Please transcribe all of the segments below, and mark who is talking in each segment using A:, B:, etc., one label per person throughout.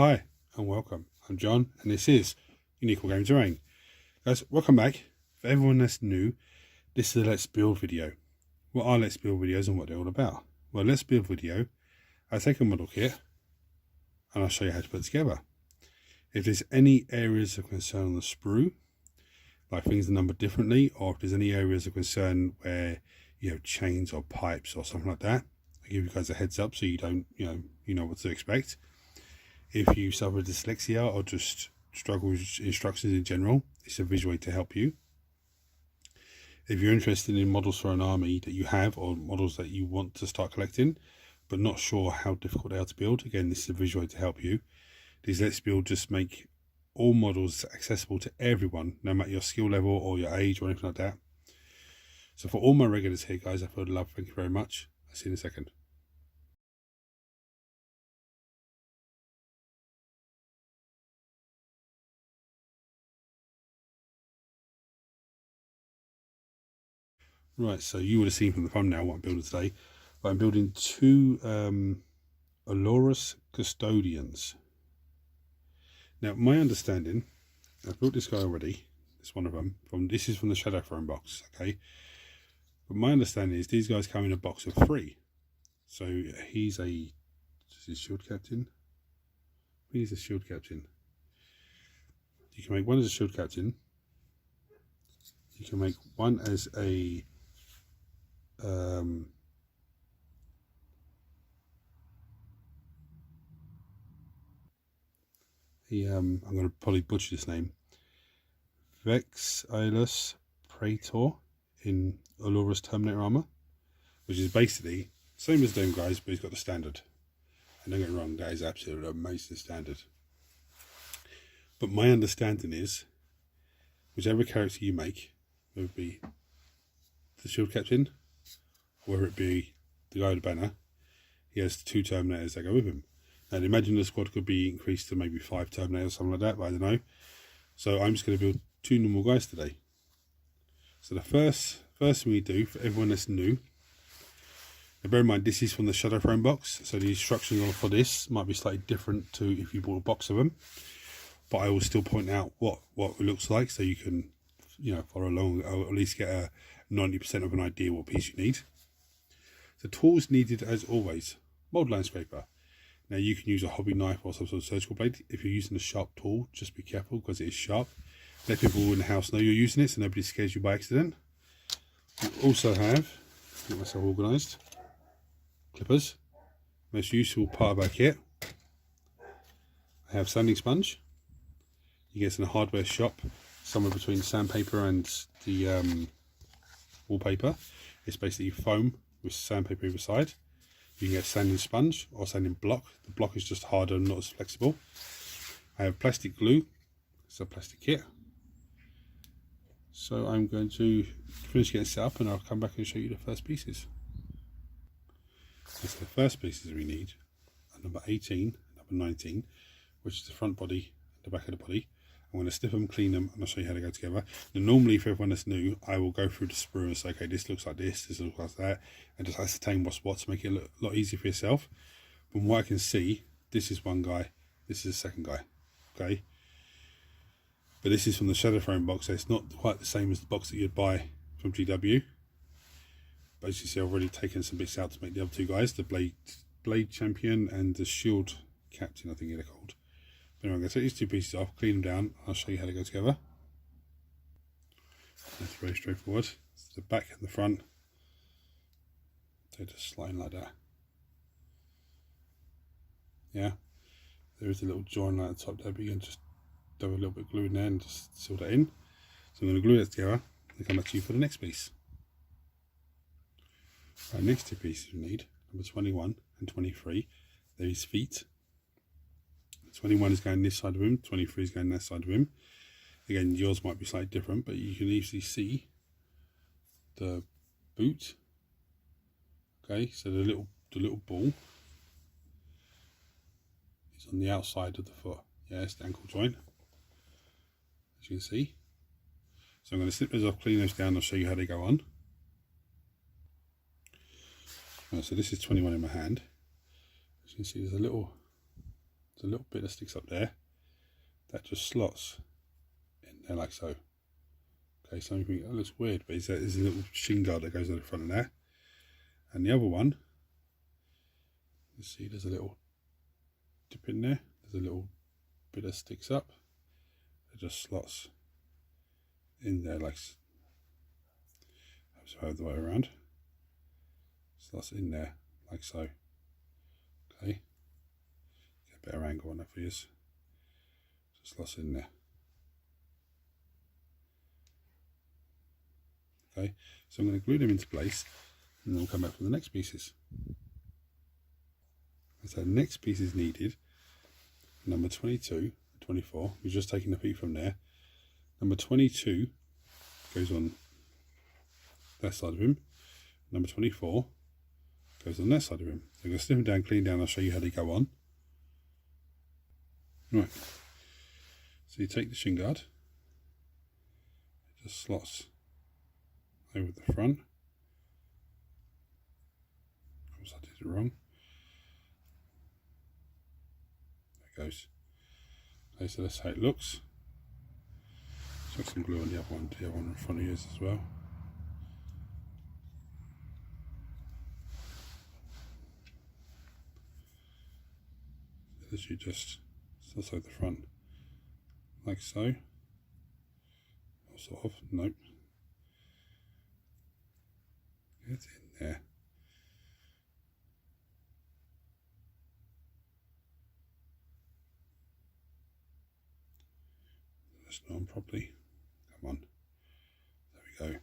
A: Hi and welcome. I'm John and this is Unique Game Terrain. Guys, welcome back. For everyone that's new, this is a Let's Build video. What are Let's Build videos and what they're all about? Well, Let's Build video, I take a model kit and I'll show you how to put it together. If there's any areas of concern on the sprue, like things are numbered differently, or if there's any areas of concern where you have chains or pipes or something like that, I give you guys a heads up so you don't, you know what to expect. If you suffer dyslexia or just struggle with instructions in general, it's a visual way to help you. If you're interested in models for an army that you have or models that you want to start collecting but not sure how difficult they are to build, again, this is a visual way to help you. These Let's Build just make all models accessible to everyone, no matter your skill level or your age or anything like that. So for all my regulars here, guys, I feel the love. Thank you very much. I'll see you in a second. Right, so you would have seen from the thumbnail what I'm building today. But I'm building two Allarus Custodians. Now, my understanding, I've built this guy already. It's one of them. This is from the Shadow Throne box, okay? But my understanding is these guys come in a box of 3. So he's a shield captain. He's a shield captain. You can make one as a shield captain. You can make one as a I'm going to probably butcher this name. Allarus Praetor in Allarus Terminator armor, which is basically same as them guys, but he's got the standard. And don't get me wrong, that is absolutely amazing standard. But my understanding is, whichever character you make, whether it be the shield captain, or whether it be the guy with the banner, he has 2 Terminators that go with him. Now, imagine the squad could be increased to maybe 5 Terminators or something like that, but I don't know. So I'm just going to build 2 normal guys today. So the first thing we do, for everyone that's new, now bear in mind this is from the Shadow Throne box, so the instructions for this might be slightly different to if you bought a box of them. But I will still point out what it looks like so you can, follow along, or at least get a 90% of an idea what piece you need. The tools needed, as always, mold line scraper. Now you can use a hobby knife or some sort of surgical blade. If you're using a sharp tool, just be careful because it is sharp. Let people in the house know you're using it so nobody scares you by accident. We also have, get myself organised, clippers. Most useful part of our kit. I have sanding sponge. You get this in a hardware shop, somewhere between sandpaper and the wallpaper. It's basically foam with sandpaper either side. You can get sanding sponge or sanding block. The block is just harder and not as flexible. I have plastic glue. It's a plastic kit. So I'm going to finish getting set up and I'll come back and show you the first pieces. So the first pieces we need are number 18 and number 19, which is the front body and the back of the body. I'm going to stiff them, clean them, and I'll show you how they go together. Now, normally, for everyone that's new, I will go through the sprue and say, okay, this looks like this looks like that, and just ascertain what's what to make it look a lot easier for yourself. From what I can see, this is one guy, this is the second guy, okay? But this is from the Shadow Throne box, so it's not quite the same as the box that you'd buy from GW. But as you see, I've already taken some bits out to make the other 2 guys, the Blade Champion and the Shield Captain, I think they're called. Anyway, I'm going to take these 2 pieces off, clean them down, I'll show you how they go together. That's very straightforward. It's the back and the front. They're just sliding like that. Yeah, there is a little join right at the top there, but you can just do a little bit of glue in there and just seal that in. So I'm going to glue that together and come back to you for the next piece. Right, next 2 pieces we need, number 21 and 23. They're his feet. 21 is going this side of him, 23 is going that side of him. Again, yours might be slightly different, but you can easily see the boot. Okay, so the little ball is on the outside of the foot. Yeah, it's the ankle joint, as you can see. So I'm going to snip those off, clean those down, I'll show you how they go on. Right, so this is 21 in my hand. As you can see, there's a little the little bit that sticks up there, that just slots in there like so. Okay, so you think that looks weird, but there's a little shin guard that goes on the front of there. And the other one, you see there's a little dip in there, there's a little bit that sticks up, it just slots in there like so. The way around, slots in there like so. Okay, get a better angle on that for you. Just slots in there. Okay, so I'm going to glue them into place and then we'll come back for the next pieces. So the next piece is needed, number 22, 24, we're just taking a peek from there. Number 22 goes on that side of him, number 24 goes on that side of him. So I'm going to snip them down, clean down, I'll show you how they go on. Right, so you take the shin guard, it just slots over the front. Oops, I did it wrong. There it goes. Okay, so that's how it looks. Chuck some glue on the other one in front of you as well. As you just slots over the front like so, or sort of, nope, get in there, that's not on properly, come on, there we go.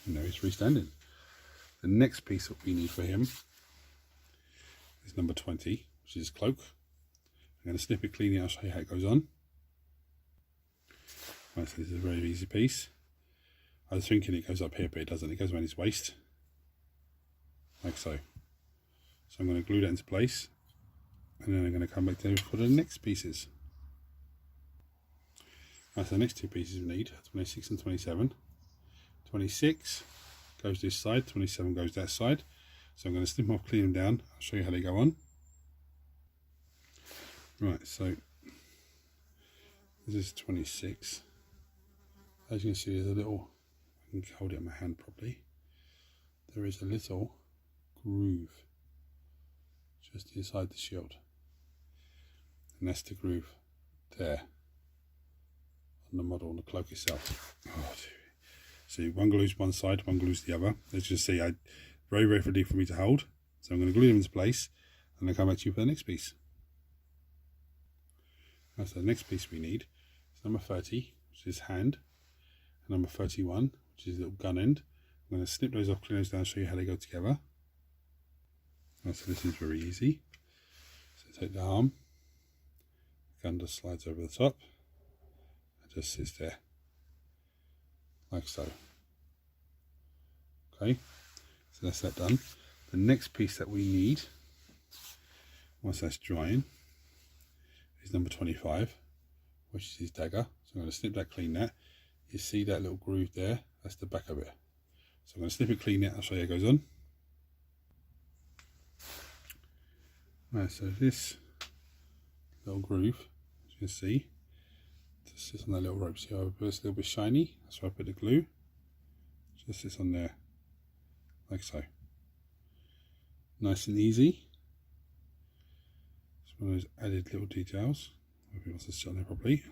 A: And now he's freestanding. The next piece that we need for him is number 20, which is his cloak. I'm going to snip it cleanly, I'll show you how it goes on. Right, so this is a very easy piece. I was thinking it goes up here, but it doesn't. It goes around his waist, like so. So I'm going to glue that into place, and then I'm going to come back to for the next pieces. Right, so the next two pieces we need, 26 and 27. 26 goes this side, 27 goes that side. So I'm going to snip them off, clean them down. I'll show you how they go on. Right, so this is 26. As you can see, there's a little, I can hold it in my hand properly. There is a little groove just inside the shield. And that's the groove there on the model, on the cloak itself. Oh, dear. See, one glues one side, one glues the other. As you can see, very readily for me to hold. So I'm going to glue them into place and then come back to you for the next piece. That's the next piece we need. It's number 30, which is hand, and number 31, which is the little gun end. I'm going to snip those off, clean those down, and show you how they go together. Right, so this is very easy. So take the arm, the gun just slides over the top, it just sits there, like so. Okay, so that's that done. The next piece that we need, once that's drying, is number 25, which is his dagger. So I'm going to snip that, clean that. You see that little groove there? That's the back of it. So I'm going to snip it, clean it, I'll show you how it goes on. Right, so this little groove, as you can see, just sits on that little rope. See how it's a little bit shiny? That's why I put the glue. Just sits on there, like so. Nice and easy. It's one of those added little details. Hope it wants to sit on there properly.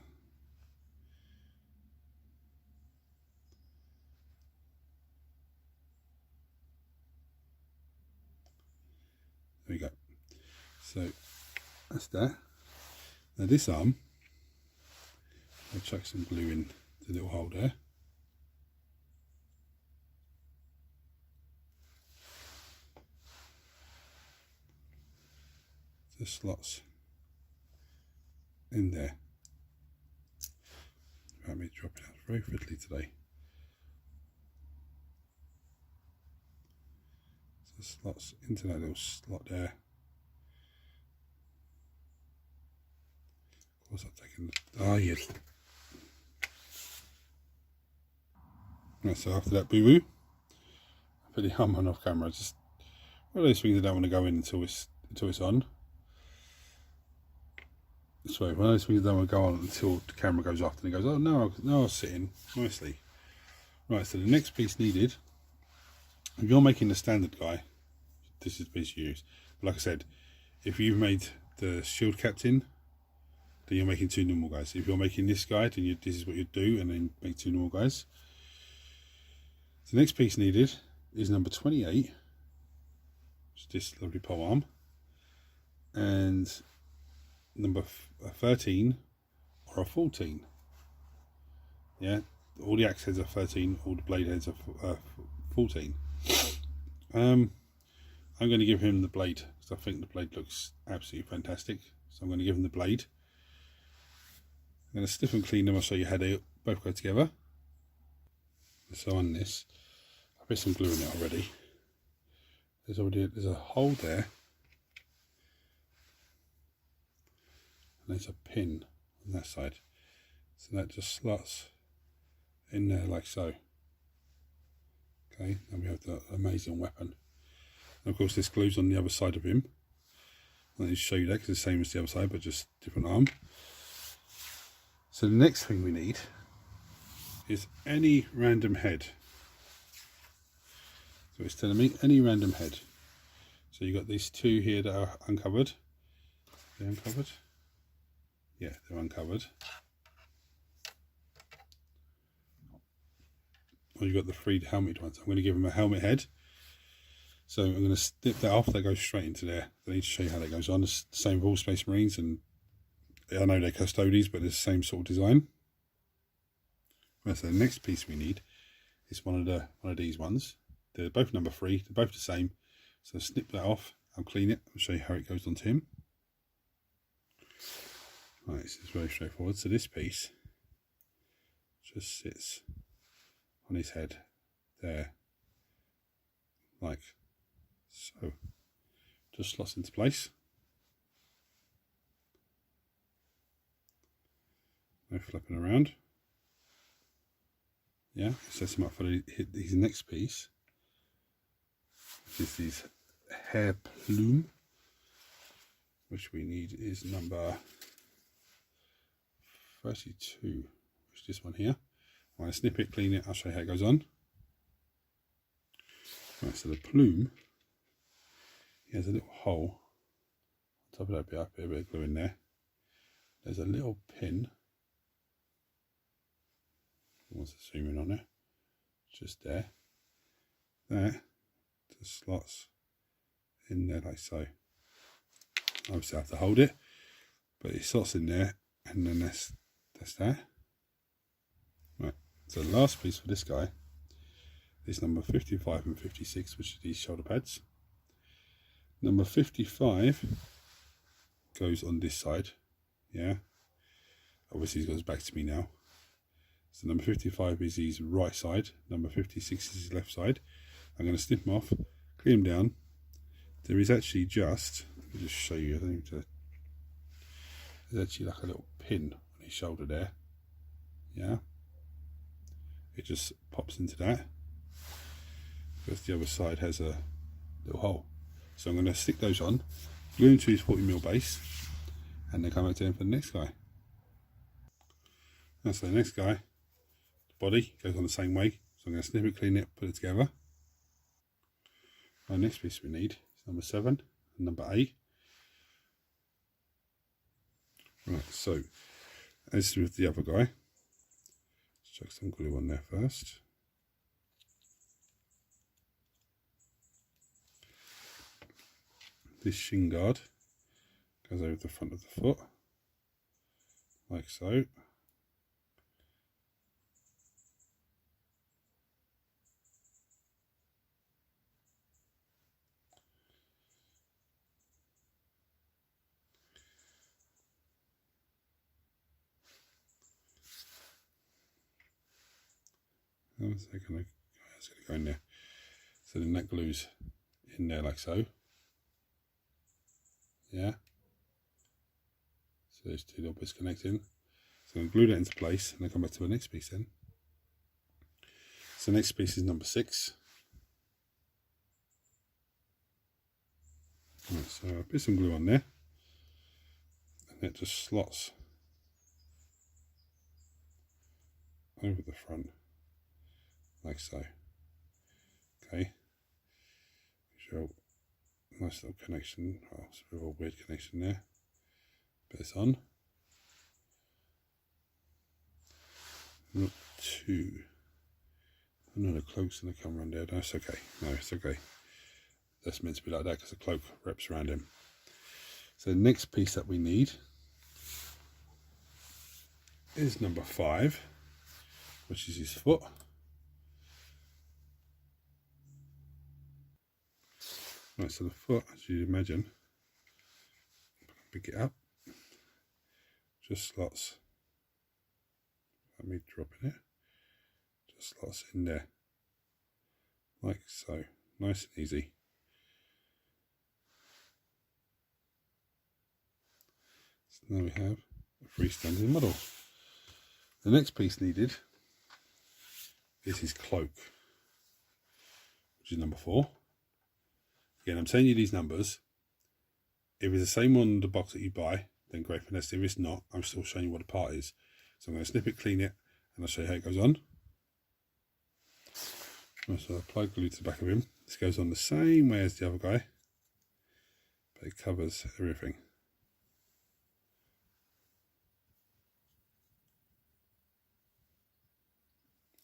A: There we go. So that's that. Now this arm, I'll chuck some glue in the little hole there. Just slots in there. Let me drop it out very quickly today. So slots into that little slot there. Of course I've taken the, yes. Right, so after that boo boo, I put the arm on off camera. Just one of those things I don't want to go in until it's on. Sorry, one of those things I don't want to go on until the camera goes off, and it goes, oh no, I'll sit in nicely. Right, so the next piece needed, if you're making the standard guy, this is the piece you use. But like I said, if you've made the shield captain, then you're making 2 normal guys. If you're making this guy, then this is what you do, and then make 2 normal guys. So the next piece needed is number 28, which is this lovely pole arm, and number 13 or a 14. Yeah, all the axe heads are 13, all the blade heads are 14. I'm going to give him the blade because I think the blade looks absolutely fantastic. So I'm going to give him the blade. I'm going to stiff and clean them. I'll show you how they both go together. So on this, I put some glue in it already. There's a hole there, and there's a pin on that side. So that just slots in there like so. Okay, and we have the amazing weapon. And of course this glue's on the other side of him. I'll just show you that because it's the same as the other side but just different arm. So the next thing we need is any random head. So it's telling me any random head. So you've got these 2 here that are uncovered. They're uncovered? Yeah, they're uncovered. Or you've got the 3 helmeted ones. I'm going to give them a helmet head. So I'm going to snip that off. That goes straight into there. I need to show you how that goes on. It's the same with all Space Marines, and I know they're Custodians, but it's the same sort of design. Right, so the next piece we need is one of these ones. They're both number 3. They're both the same. So snip that off. I'll clean it. I'll show you how it goes onto him. Right, this is very straightforward. So this piece just sits on his head there, like so. Just slots into place. No flipping around. Yeah, sets him up for his next piece, which is his hair plume, which we need is number 32, which is this one here. I'm going to snip it, clean it, I'll show you how it goes on. Right, so the plume, he has a little hole on top of that bit. I put a bit of glue in there. There's a little pin. Wants to zoom in on it. Just there. There. Just slots in there like so. Obviously I have to hold it, but it slots in there, and then that's that. Right. So the last piece for this guy is number 55 and 56, which are these shoulder pads. Number 55 goes on this side, yeah. Obviously he goes back to me now. So number 55 is his right side, number 56 is his left side. I'm going to snip him off, clean him down. There is actually just, let me just show you, I think there's actually like a little pin on his shoulder there, yeah. It just pops into that, because the other side has a little hole. So I'm going to stick those on, glue into his 40mm base, and then come back to him for the next guy. And so the next guy, the body goes on the same way. So I'm going to snip it, clean it, put it together. Our next piece we need is number 7 and number 8. Right, so as with the other guy, let's chuck some glue on there first. This shin guard goes over the front of the foot, like so. It's going to go in there. So then that glues in there like so. Yeah. So those 2 little bits connecting. So I'm going to glue that into place, and I'll come back to the next piece then. So the next piece is number 6. Right, so I put some glue on there, and it just slots over the front, like so. Okay, show nice little connection. Oh, it's a bit of a weird connection there. Put this on. Not too. I know the cloak's going to come around there. No, it's okay. No, it's okay. That's meant to be like that because the cloak wraps around him. So the next piece that we need is number 5, which is his foot. Right, so the foot, as you'd imagine, pick it up, just slots. Let me drop in it. Just slots in there, like so. Nice and easy. So now we have a freestanding model. The next piece needed is his cloak, which is number 4. Again, I'm telling you these numbers. If it's the same on the box that you buy, then great, fantastic. If it's not, I'm still showing you what the part is. So I'm going to snip it, clean it, and I'll show you how it goes on. So I apply glue to the back of him. This goes on the same way as the other guy, but it covers everything.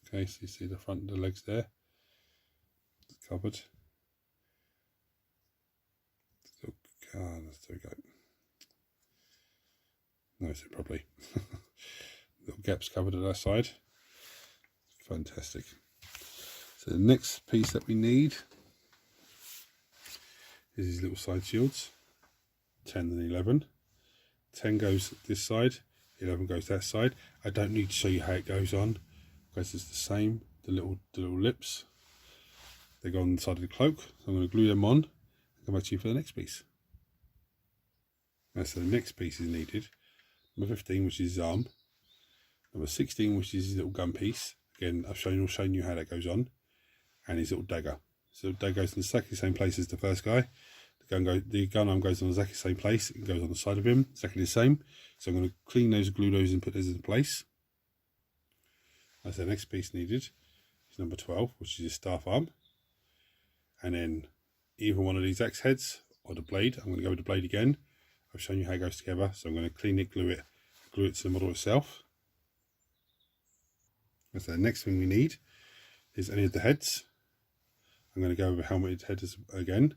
A: Okay, so you see the front of the legs there, it's covered. There we go. No, it's probably little gaps covered at that side. Fantastic. So the next piece that we need is these little side shields, 10 and 11. 10 goes this side, 11 goes that side. I don't need to show you how it goes on because it's the same. The little lips, they go on the side of the cloak. So I'm going to glue them on and come back to you for the next piece. So the next piece is needed. Number 15, which is his arm. Number 16, which is his little gun piece. Again, I've shown you how that goes on. And his little dagger. So the dagger goes in exactly the same place as the first guy. The gun arm goes on exactly the same place. It goes on the side of him, exactly the same. So I'm going to clean those, glue those, and put those in place. That's the next piece needed. Is number 12, which is his staff arm. And then either one of these axe heads or the blade. I'm going to go with the blade again. I've shown you how it goes together, so I'm going to clean it, glue it to the model itself. And so the next thing we need is any of the heads. I'm going to go with a helmeted head again.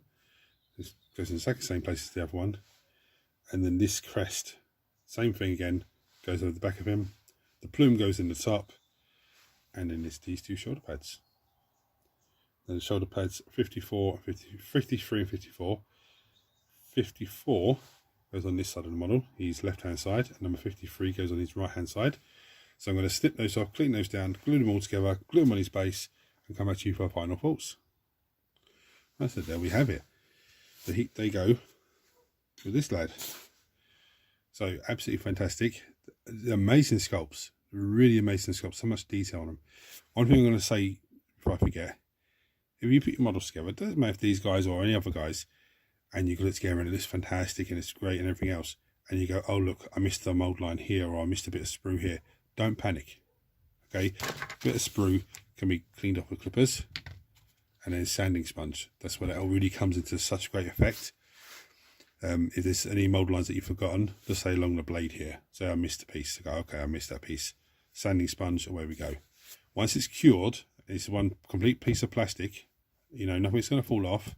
A: This goes in exactly the same place as the other one. And then this crest, same thing again, goes over the back of him. The plume goes in the top, and then it's these 2 shoulder pads. Then the shoulder pads 53 and 54. 54 goes on this side of the model, his left hand side, and number 53 goes on his right hand side. So I'm going to snip those off, clean those down, glue them all together, glue them on his base, and come back to you for our final thoughts. So there we have it. They go with this lad. So absolutely fantastic. Amazing sculpts, really amazing sculpts, so much detail on them. One thing I'm going to say before I forget, if you put your models together, it doesn't matter if these guys or any other guys, and you glue it together and it looks fantastic and it's great and everything else, and you go, oh look, I missed the mold line here, or I missed a bit of sprue here. Don't panic. Okay, a bit of sprue can be cleaned off with clippers, and then sanding sponge. That's where that really comes into such great effect. If there's any mold lines that you've forgotten, just say along the blade here. So I missed a piece. So go, okay, I missed that piece. Sanding sponge, away we go. Once it's cured, it's one complete piece of plastic. You know, nothing's going to fall off.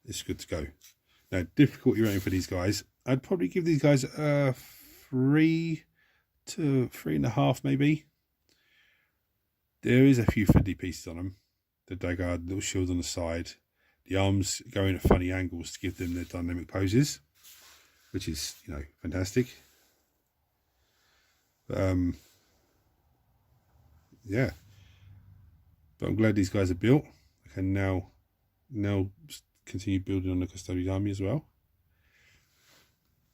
A: It's good to go. Now, difficulty rating for these guys, I'd probably give these guys a 3 to 3.5 maybe. There is a few fiddly pieces on them. The dagger, little shield on the side. The arms go in at funny angles to give them their dynamic poses, which is, you know, fantastic. Yeah. But I'm glad these guys are built. I can now continue building on the Custodes Army as well.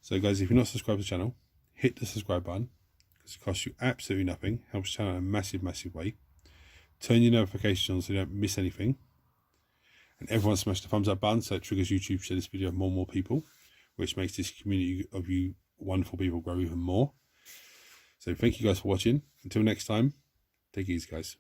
A: So guys, if you're not subscribed to the channel, hit the subscribe button, because it costs you absolutely nothing, helps the channel in a massive way. Turn your notifications on so you don't miss anything. And everyone smash the thumbs up button so it triggers YouTube to share this video to more and more people, which makes this community of you wonderful people grow even more. So thank you guys for watching. Until next time, take it easy, guys.